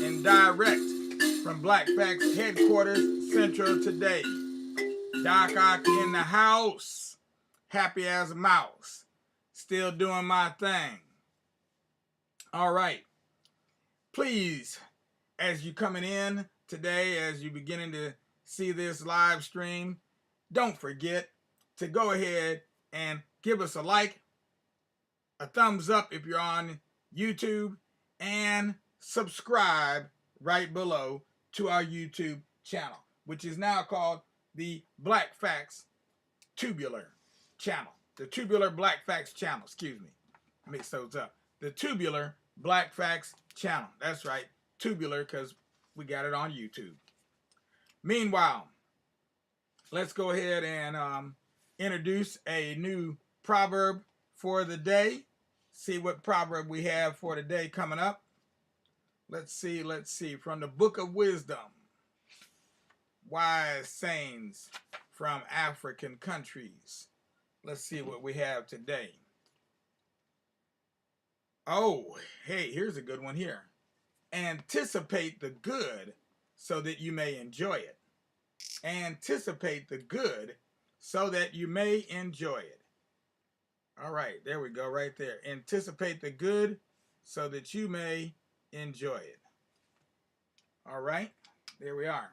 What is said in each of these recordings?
and direct from Black Facts headquarters, Central today. Doc Ock in the house, happy as a mouse, still doing my thing. All right, please, as you coming in today, as you beginning to see this live stream, don't forget to go ahead and give us a like, a thumbs up if you're on YouTube, and subscribe right below to our YouTube channel, which is now called the Black Facts Tubular channel. The Tubular Black Facts channel, excuse me. Mix those up. The Tubular Black Facts channel. That's right, tubular, because we got it on YouTube. Meanwhile, let's go ahead and introduce a new proverb for the day. See what proverb we have for today coming up. Let's see. From the Book of Wisdom, wise sayings from African countries. Let's see what we have today. Oh, hey, here's a good one here. Anticipate the good so that you may enjoy it. Anticipate the good so that you may enjoy it. All right, there we go, right there. Anticipate the good so that you may enjoy it. All right, there we are.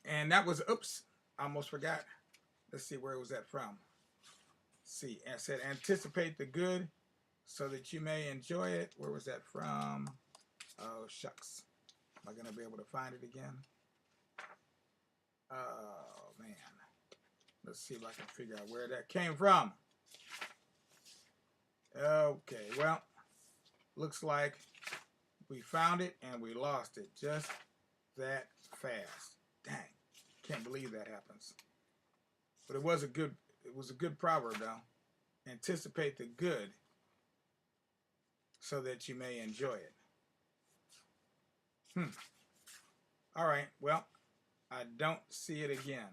And that was, oops, I almost forgot. Let's see, where was that from? See, I said anticipate the good so that you may enjoy it. Where was that from? Oh, shucks. Am I going to be able to find it again? Oh, man. Let's see if I can figure out where that came from. Okay, well, looks like we found it and we lost it just that fast. Dang, can't believe that happens. But it was a good proverb though. Anticipate the good so that you may enjoy it. All right, well, I don't see it again.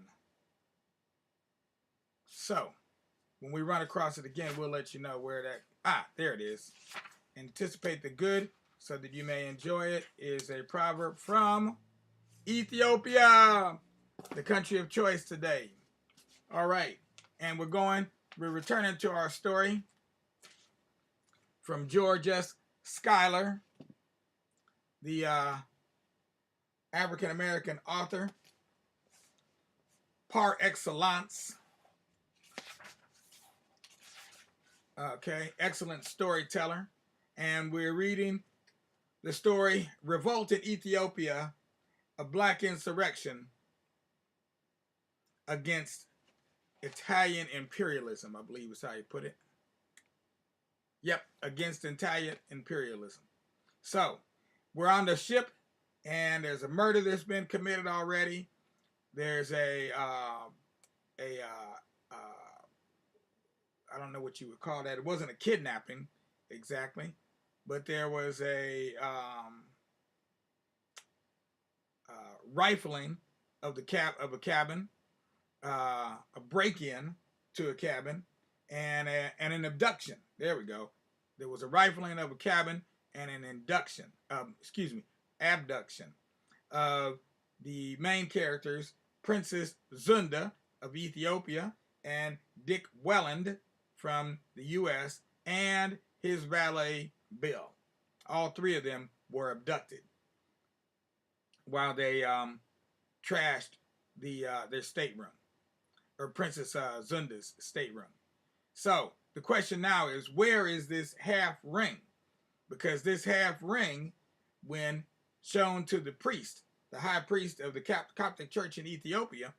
So, when we run across it again, we'll let you know where that, there it is. Anticipate the good so that you may enjoy it is a proverb from Ethiopia, the country of choice today. All right, and we're returning to our story from George S. Schuyler, the African-American author par excellence. Okay, excellent storyteller. And we're reading the story, Revolt in Ethiopia, a black insurrection against Italian imperialism, I believe is how you put it. Yep, against Italian imperialism. So, we're on the ship, and there's a murder that's been committed already. There's I don't know what you would call that. It wasn't a kidnapping exactly, but there was a rifling of a cabin, a break-in to a cabin, and an abduction. There we go. There was a rifling of a cabin and an abduction of the main characters, Princess Zunda of Ethiopia and Dick Welland from the U.S. and his valet Bill. All three of them were abducted while they trashed their stateroom, or Princess Zunda's stateroom. So the question now is, where is this half ring? Because this half ring, when shown to the priest, the high priest of the Coptic church in Ethiopia,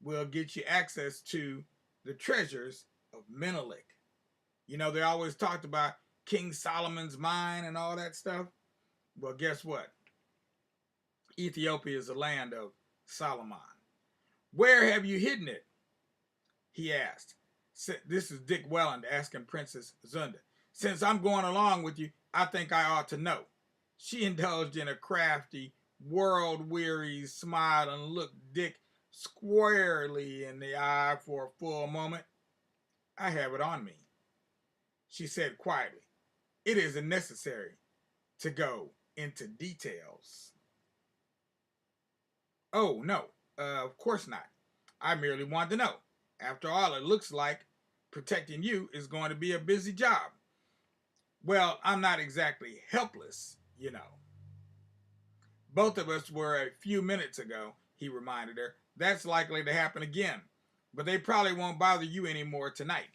will get you access to the treasures of Menelik. You know, they always talked about King Solomon's mine and all that stuff. Well, guess what? Ethiopia is the land of Solomon. Where have you hidden it? He asked. This is Dick Welland asking Princess Zunda. Since I'm going along with you, I think I ought to know. She indulged in a crafty, world-weary smile and looked Dick squarely in the eye for a full moment. I have it on me, she said quietly. It isn't necessary. to go into details. Oh, no, of course not. I merely want to know. After all, it looks like protecting you is going to be a busy job. Well, I'm not exactly helpless, you know. Both of us were a few minutes ago, he reminded her. That's likely to happen again, but they probably won't bother you anymore tonight.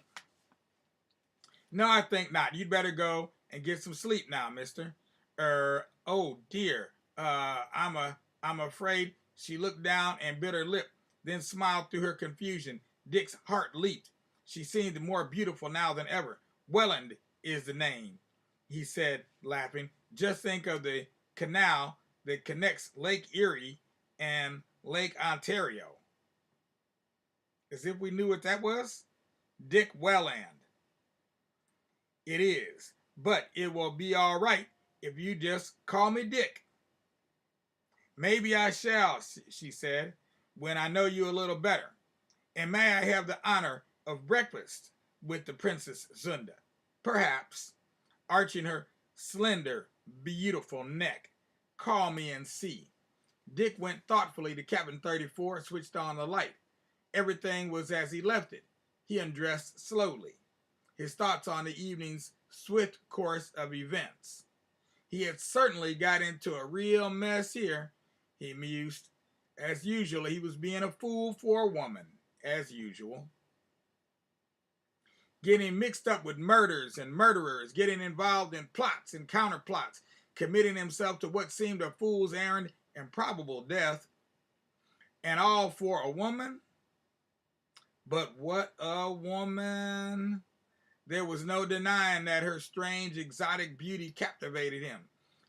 No, I think not. You'd better go and get some sleep now, mister. Oh dear. I'm afraid. She looked down and bit her lip, then smiled through her confusion. Dick's heart leaped. She seemed more beautiful now than ever. Welland is the name, he said, laughing. Just think of the canal that connects Lake Erie and Lake Ontario. As if we knew what that was. Dick Welland. It is, but it will be all right if you just call me Dick. Maybe I shall, she said, when I know you a little better. And may I have the honor of breakfast with the Princess Zunda? Perhaps, arching her slender, beautiful neck. Call me and see. Dick went thoughtfully to cabin 34 and switched on the light. Everything was as he left it. He undressed slowly, his thoughts on the evening's swift course of events. He had certainly got into a real mess here, he mused. As usual, he was being a fool for a woman, as usual. Getting mixed up with murders and murderers, getting involved in plots and counterplots, committing himself to what seemed a fool's errand and probable death, and all for a woman? But what a woman! There was no denying that her strange, exotic beauty captivated him.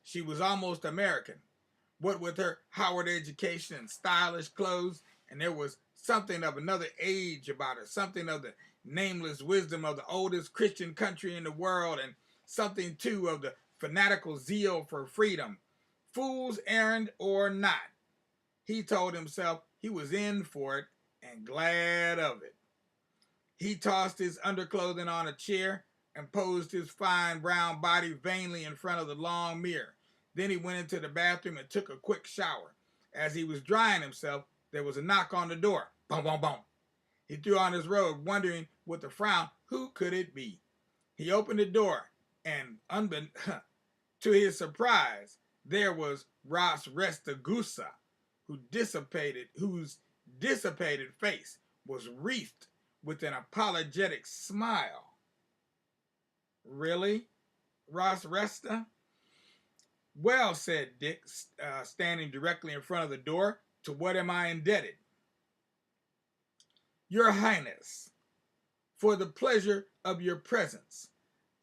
She was almost American, what with her Howard education and stylish clothes, and there was something of another age about her, something of the nameless wisdom of the oldest Christian country in the world, and something, too, of the fanatical zeal for freedom. Fool's errand or not, he told himself he was in for it and glad of it. He tossed his underclothing on a chair and posed his fine brown body vainly in front of the long mirror. Then he went into the bathroom and took a quick shower. As he was drying himself, there was a knock on the door. Boom, boom, boom. He threw on his robe, wondering with a frown, who could it be? He opened the door, and to his surprise, there was Ras Restagusa, whose dissipated face was wreathed with an apologetic smile. Really, Ras Resta? Well, said Dick, standing directly in front of the door, to what am I indebted? Your Highness, for the pleasure of your presence.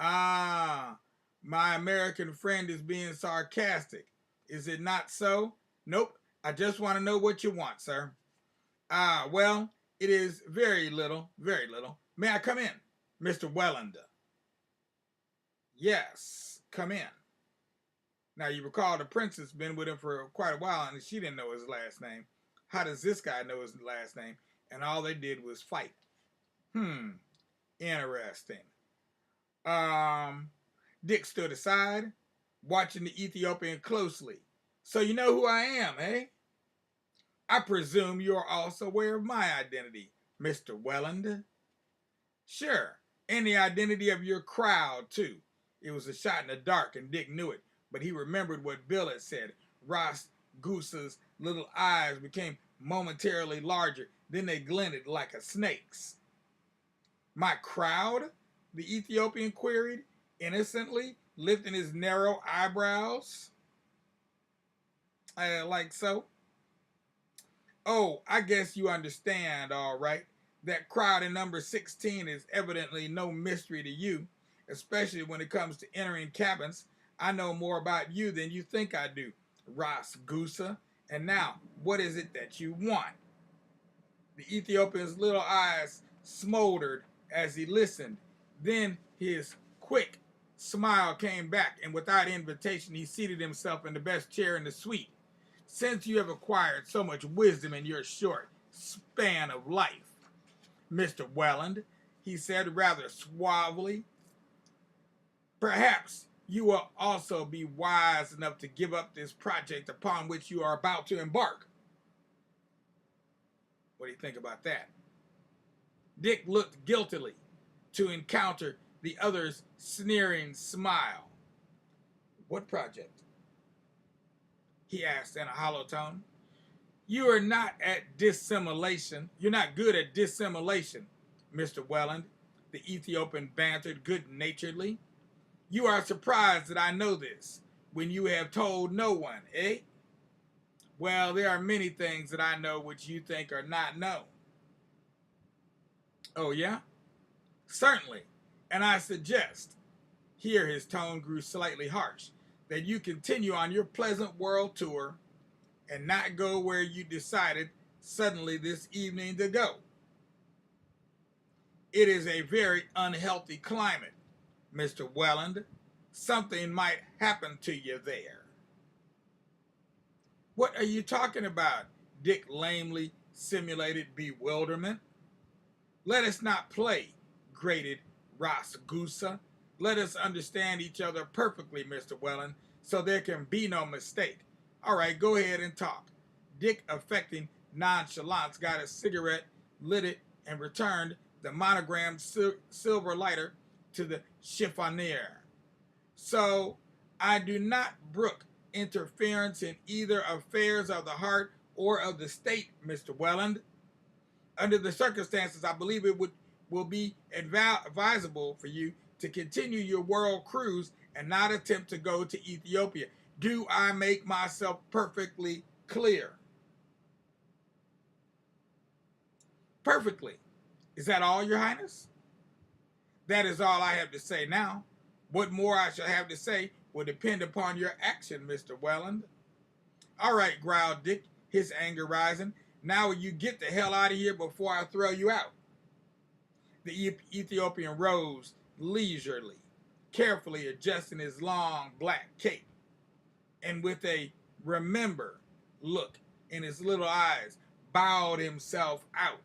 Ah, my American friend is being sarcastic. Is it not so? Nope, I just want to know what you want, sir. Ah, well, it is very little, very little. May I come in, Mr. Welland? Yes, come in. Now, you recall the princess been with him for quite a while, and she didn't know his last name. How does this guy know his last name? And all they did was fight. Interesting. Dick stood aside, watching the Ethiopian closely. So you know who I am, eh? I presume you are also aware of my identity, Mr. Welland. Sure, and the identity of your crowd, too. It was a shot in the dark, and Dick knew it, but he remembered what Bill had said. Ras Goose's little eyes became momentarily larger, then they glinted like a snake's. My crowd? The Ethiopian queried, innocently, lifting his narrow eyebrows. Like so? Oh, I guess you understand, all right. That crowd in number 16 is evidently no mystery to you, especially when it comes to entering cabins. I know more about you than you think I do, Ras Gusa. And now, what is it that you want? The Ethiopian's little eyes smoldered as he listened. Then his quick smile came back, and without invitation, he seated himself in the best chair in the suite. Since you have acquired so much wisdom in your short span of life, Mr. Welland, he said rather suavely, perhaps you will also be wise enough to give up this project upon which you are about to embark. What do you think about that? Dick looked guiltily to encounter the other's sneering smile. What project? He asked in a hollow tone. You are not at dissimulation. You're not good at dissimulation, Mr. Welland, the Ethiopian bantered good-naturedly. You are surprised that I know this, when you have told no one, eh? Well, there are many things that I know which you think are not known. Oh, yeah? Certainly. And I suggest, here his tone grew slightly harsh, that you continue on your pleasant world tour and not go where you decided suddenly this evening to go. It is a very unhealthy climate, Mr. Welland. Something might happen to you there. What are you talking about? Dick lamely simulated bewilderment. Let us not play, grated Rasgusa. Let us understand each other perfectly, Mr. Welland, so there can be no mistake. All right, go ahead and talk. Dick, affecting nonchalance, got a cigarette, lit it, and returned the monogrammed silver lighter to the chiffonier. So, I do not brook interference in either affairs of the heart or of the state, Mr. Welland. Under the circumstances, I believe it will be advisable for you to continue your world cruise and not attempt to go to Ethiopia. Do I make myself perfectly clear? Perfectly. Is that all, Your Highness? That is all I have to say now. What more I shall have to say will depend upon your action, Mr. Welland. All right, growled Dick, his anger rising. Now you get the hell out of here before I throw you out. The Ethiopian rose leisurely, carefully adjusting his long black cape, and with a remember look in his little eyes, bowed himself out.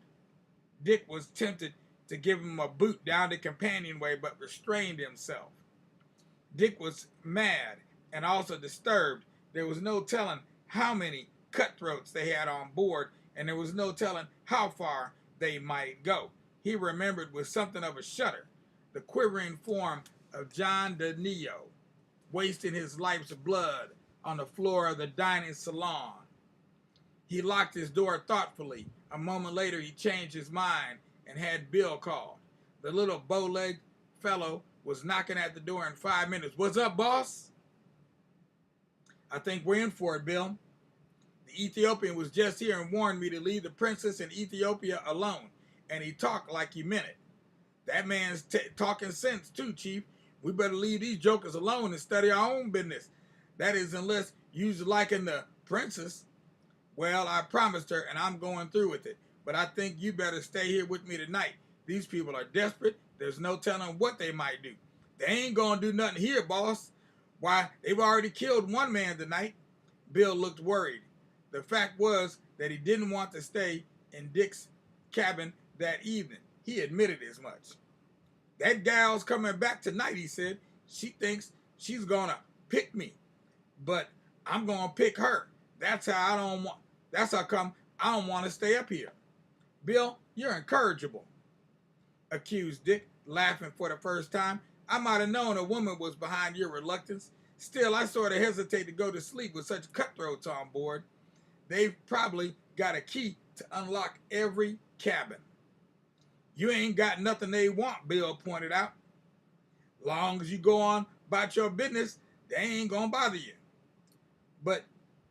Dick was tempted to give him a boot down the companionway, but restrained himself. Dick was mad and also disturbed. There was no telling how many cutthroats they had on board, and there was no telling how far they might go. He remembered with something of a shudder the quivering form of John Danilo, wasting his life's blood on the floor of the dining salon. He locked his door thoughtfully. A moment later, he changed his mind and had Bill called. The little bow-legged fellow was knocking at the door in 5 minutes. What's up, boss? I think we're in for it, Bill. The Ethiopian was just here and warned me to leave the princess in Ethiopia alone, and he talked like he meant it. That man's talking sense too, Chief. We better leave these jokers alone and study our own business. That is, unless you're liking the princess. Well, I promised her, and I'm going through with it. But I think you better stay here with me tonight. These people are desperate. There's no telling what they might do. They ain't gonna do nothing here, boss. Why, they've already killed one man tonight. Bill looked worried. The fact was that he didn't want to stay in Dick's cabin that evening. He admitted as much. That gal's coming back tonight, he said. She thinks she's gonna pick me, but I'm gonna pick her. That's how come I don't want to stay up here. Bill, you're incorrigible, accused Dick, laughing for the first time. I might have known a woman was behind your reluctance. Still, I sort of hesitate to go to sleep with such cutthroats on board. They've probably got a key to unlock every cabin. You ain't got nothing they want, Bill pointed out. Long as you go on about your business, they ain't gonna bother you. But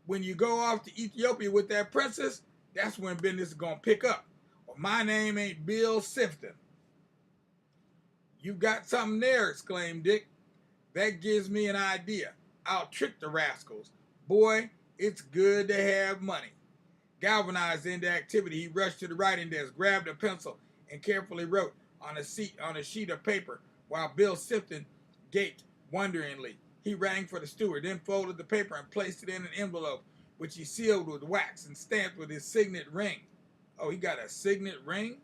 when you go off to Ethiopia with that princess, that's when business is gonna pick up. Well, my name ain't Bill Sifton. You got something there, exclaimed Dick. That gives me an idea. I'll trick the rascals. Boy, it's good to have money. Galvanized into activity, he rushed to the writing desk, grabbed a pencil, and carefully wrote on a sheet of paper while Bill Sifton gaped wonderingly. He rang for the steward, then folded the paper and placed it in an envelope, which he sealed with wax and stamped with his signet ring. Oh, he got a signet ring?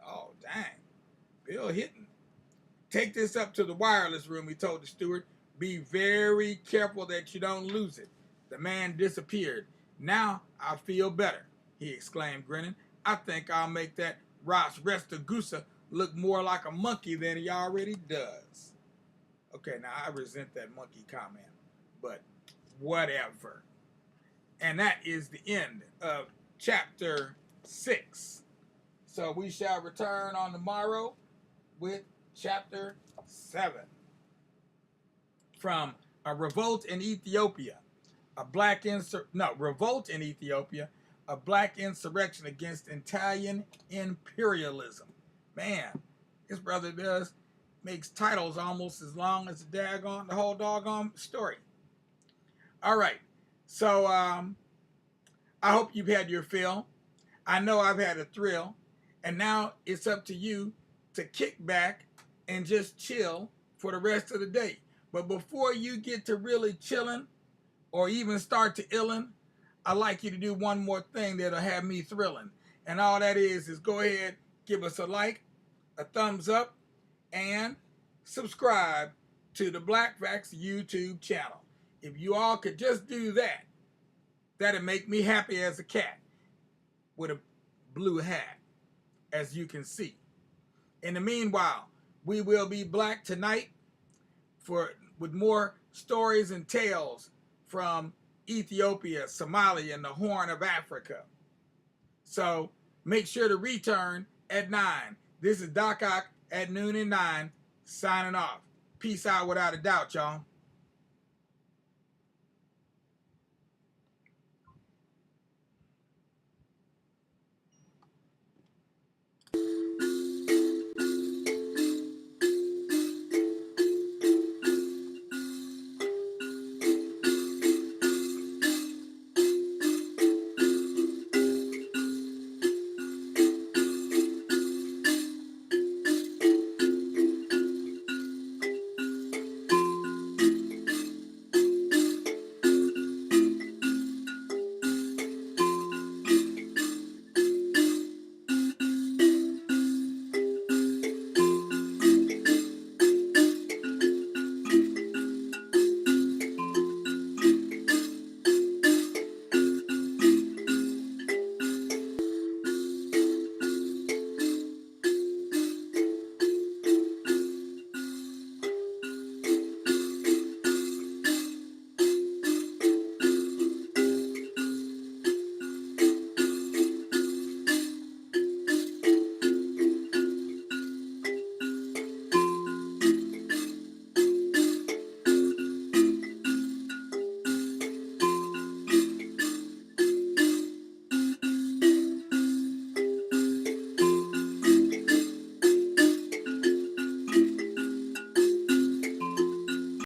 Oh, dang. Bill hitting. Take this up to the wireless room, he told the steward. Be very careful that you don't lose it. The man disappeared. Now I feel better, he exclaimed, grinning. I think I'll make that Ras Restagusa look more like a monkey than he already does. Okay, now I resent that monkey comment, but whatever. And that is the end of chapter 6. So we shall return on the morrow with chapter 7. From a revolt in Ethiopia, revolt in Ethiopia, a black insurrection against Italian imperialism. Man, this brother makes titles almost as long as the whole doggone story. All right, so I hope you've had your fill. I know I've had a thrill, and now it's up to you to kick back and just chill for the rest of the day. But before you get to really chilling or even start to illin', I'd like you to do one more thing that'll have me thrilling. And all that is go ahead, give us a like, a thumbs up, and subscribe to the Black Facts YouTube channel. If you all could just do that, that'd make me happy as a cat with a blue hat, as you can see. In the meanwhile, we will be black tonight with more stories and tales from Ethiopia, Somalia, and the Horn of Africa. So make sure to return at 9. This is Doc Ock at noon and 9, signing off. Peace out without a doubt, y'all.